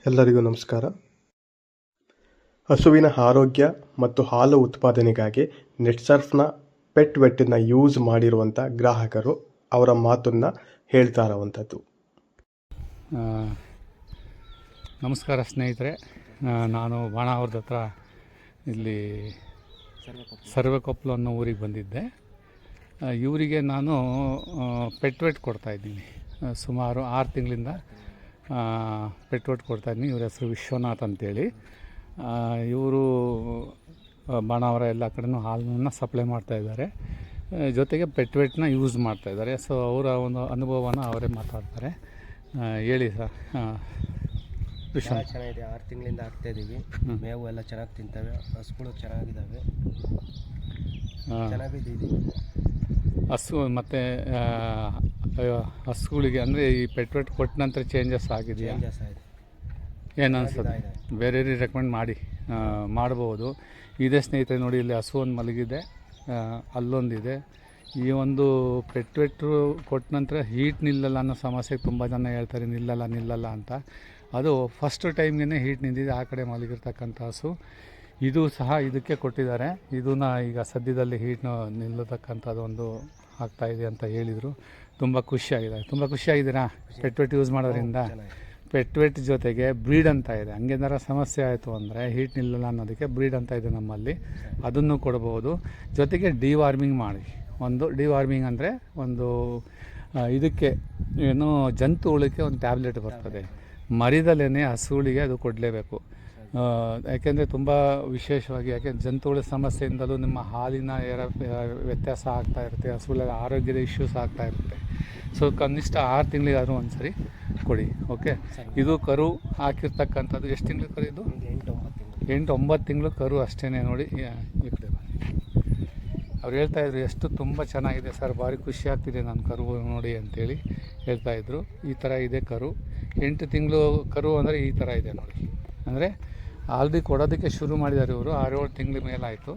ಎಲ್ಲರಿಗೂ ನಮಸ್ಕಾರ. ಹಸುವಿನ ಆರೋಗ್ಯ ಮತ್ತು ಹಾಲು ಉತ್ಪಾದನೆಗಾಗಿ ನೆಟ್ಸರ್ಫ್ನ ಪೆಟ್ ವೆಟ್ನ ಯೂಸ್ ಮಾಡಿರುವಂಥ ಗ್ರಾಹಕರು ಅವರ ಮಾತನ್ನು ಹೇಳ್ತಾ ಇರೋವಂಥದ್ದು. ನಮಸ್ಕಾರ ಸ್ನೇಹಿತರೆ, ನಾನು ಬಾಣಾವರದ ಹತ್ರ ಇಲ್ಲಿ ಸರ್ವೆಕೊಪ್ಪಲು ಅನ್ನೋ ಊರಿಗೆ ಬಂದಿದ್ದೆ. ಇವರಿಗೆ ನಾನು ಪೆಟ್ ವೆಟ್ ಕೊಡ್ತಾಯಿದ್ದೀನಿ. ಸುಮಾರು 6 ತಿಂಗಳಿಂದ ಪೆಟ್ ವೆಟ್ ಕೊಡ್ತಾಯಿದ್ದೀನಿ. ಇವ್ರ ಹೆಸರು ವಿಶ್ವನಾಥ್ ಅಂತೇಳಿ. ಇವರು ಬಾಣಾವರ ಎಲ್ಲ ಕಡೆಯೂ ಹಾಲನ್ನು ಸಪ್ಲೈ ಮಾಡ್ತಾಯಿದ್ದಾರೆ, ಜೊತೆಗೆ ಪೆಟ್ ವೆಟ್ನ ಯೂಸ್ ಮಾಡ್ತಾಯಿದ್ದಾರೆ. ಸೊ ಅವರ ಒಂದು ಅನುಭವನ ಅವರೇ ಮಾತಾಡ್ತಾರೆ. ಹೇಳಿ ಸರ್. ಚೆನ್ನಾಗಿದೆ. 6 ತಿಂಗಳಿಂದ ಆಗ್ತಾಯಿದ್ದೀವಿ. ಮೇವು ಎಲ್ಲ ಚೆನ್ನಾಗಿ ತಿಂತವೆ, ಹಸುಗಳು ಚೆನ್ನಾಗಿದ್ದಾವೆ, ಚೆನ್ನಾಗಿದ್ದೀವಿ. ಹಸು ಮತ್ತು ಹಸುಗಳಿಗೆ ಅಂದರೆ ಈ ಪೆಟ್ ವೆಟ್ ಕೊಟ್ಟ ನಂತರ ಚೇಂಜಸ್ ಆಗಿದೆಯಾ? ಏನು ಅನಿಸ್ತದೆ? ಬೇರೆಯವ್ರಿಗೆ ರೆಕಮೆಂಡ್ ಮಾಡ್ಬೋದು. ಇದೇ ಸ್ನೇಹಿತರೆ ನೋಡಿ, ಇಲ್ಲಿ ಹಸು ಒಂದು ಮಲಗಿದೆ, ಅಲ್ಲೊಂದಿದೆ. ಈ ಒಂದು ಪೆಟ್ ವೆಟ್ರು ಕೊಟ್ಟ ನಂತರ ಹೀಟ್ ನಿಲ್ಲಲ್ಲ ಅನ್ನೋ ಸಮಸ್ಯೆಗೆ ತುಂಬ ಜನ ಹೇಳ್ತಾರೆ, ನಿಲ್ಲಲ್ಲ ಅಂತ. ಅದು ಫಸ್ಟ್ ಟೈಮ್ಗೆ ಹೀಟ್ ನಿಂತಿದೆ ಆ ಕಡೆ ಮಲಗಿರ್ತಕ್ಕಂಥ ಹಸು. ಇದು ಸಹ ಇದಕ್ಕೆ ಕೊಟ್ಟಿದ್ದಾರೆ. ಇದನ್ನ ಈಗ ಸದ್ಯದಲ್ಲಿ ಹೀಟ್ನ ನಿಲ್ಲತಕ್ಕಂಥದ್ದು ಒಂದು ಆಗ್ತಾಯಿದೆ ಅಂತ ಹೇಳಿದರು. ತುಂಬ ಖುಷಿಯಾಗಿದ್ದೀರಾ ಪೆಟ್ ವೆಟ್ ಯೂಸ್ ಮಾಡೋದ್ರಿಂದ? ಪೆಟ್ ವೆಟ್ ಜೊತೆಗೆ ಬ್ರೀಡ್ ಅಂತ ಇದೆ. ಹಂಗೇನಾರ ಸಮಸ್ಯೆ ಆಯಿತು ಅಂದರೆ ಹೀಟ್ ನಿಲ್ಲಲ್ಲ ಅನ್ನೋದಕ್ಕೆ ಬ್ರೀಡ್ ಅಂತ ಇದೆ ನಮ್ಮಲ್ಲಿ, ಅದನ್ನು ಕೊಡ್ಬೋದು. ಜೊತೆಗೆ ಡಿವಾರ್ಮಿಂಗ್ ಮಾಡಿ. ಒಂದು ಡಿವಾರ್ಮಿಂಗ್ ಅಂದರೆ ಒಂದು ಇದಕ್ಕೆ ಏನು ಜಂತು ಹುಳಕ್ಕೆ ಒಂದು ಟ್ಯಾಬ್ಲೆಟ್ ಬರ್ತದೆ, ಮರಿದಲ್ಲೇ ಹಸುಗಳಿಗೆ ಅದು ಕೊಡಲೇಬೇಕು. ಯಾಕೆಂದರೆ ತುಂಬ ವಿಶೇಷವಾಗಿ, ಯಾಕೆಂದರೆ ಜಂತುಹುಳ ಸಮಸ್ಯೆಯಿಂದಲೂ ನಿಮ್ಮ ಹಾಲಿನ ವ್ಯತ್ಯಾಸ ಆಗ್ತಾ ಇರುತ್ತೆ, ಹಸುಗಳ ಆರೋಗ್ಯದ ಇಶ್ಯೂಸ್ ಆಗ್ತಾ ಇರುತ್ತೆ. ಸೊ ಕನಿಷ್ಠ 6 ತಿಂಗಳಿಗಾದ್ರೂ ಒಂದು ಸರಿ ಕೊಡಿ. ಓಕೆ. ಇದು ಕರು ಹಾಕಿರ್ತಕ್ಕಂಥದ್ದು ಎಷ್ಟು ತಿಂಗಳು ಕರು? ಇದು 8-9 ತಿಂಗಳು ಕರು ಅಷ್ಟೇ. ನೋಡಿ ಈ ಕಡೆ ಬನ್ನಿ. ಅವ್ರು ಹೇಳ್ತಾಯಿದ್ರು ಎಷ್ಟು ತುಂಬ ಚೆನ್ನಾಗಿದೆ ಸರ್, ಭಾರಿ ಖುಷಿ ಆಗ್ತಿದೆ ನಾನು ಕರು ನೋಡಿ ಅಂತೇಳಿ ಹೇಳ್ತಾಯಿದ್ರು. ಈ ಥರ ಇದೆ ಕರು. 8 ತಿಂಗಳು ಕರು ಅಂದರೆ ಈ ಥರ ಇದೆ ನೋಡಿ. ಅಂದರೆ ಆಲ್ರೆಡಿ ಕೊಡೋದಕ್ಕೆ ಶುರು ಮಾಡಿದ್ದಾರೆ ಇವರು. 6-7 ತಿಂಗಳ ಮೇಲಾಯಿತು.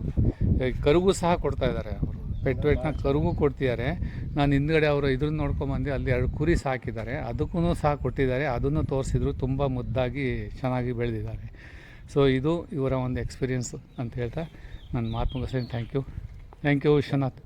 ಕರುಗೂ ಸಹ ಕೊಡ್ತಾಯಿದ್ದಾರೆ ಅವರು. ಪೆಟ್ ವೆಟ್ನ ಕರುಗೂ ಕೊಡ್ತಿದ್ದಾರೆ. ನಾನು ಹಿಂದ್ಗಡೆ ಅವರು ಇದ್ರನ್ನ ನೋಡ್ಕೊಂಬಂದು ಅಲ್ಲಿ 2 ಕುರಿ ಸಾಕಿದ್ದಾರೆ, ಅದಕ್ಕೂ ಸಹ ಕೊಟ್ಟಿದ್ದಾರೆ. ಅದನ್ನು ತೋರಿಸಿದ್ರು, ತುಂಬ ಮುದ್ದಾಗಿ ಚೆನ್ನಾಗಿ ಬೆಳೆದಿದ್ದಾರೆ. ಸೊ ಇದು ಇವರ ಒಂದು ಎಕ್ಸ್ಪೀರಿಯೆನ್ಸು ಅಂತ ಹೇಳ್ತಾ ನನ್ನ ಮಾತು ಮುಗಿಸ್ತೀನಿ. Thank you Vishwanath.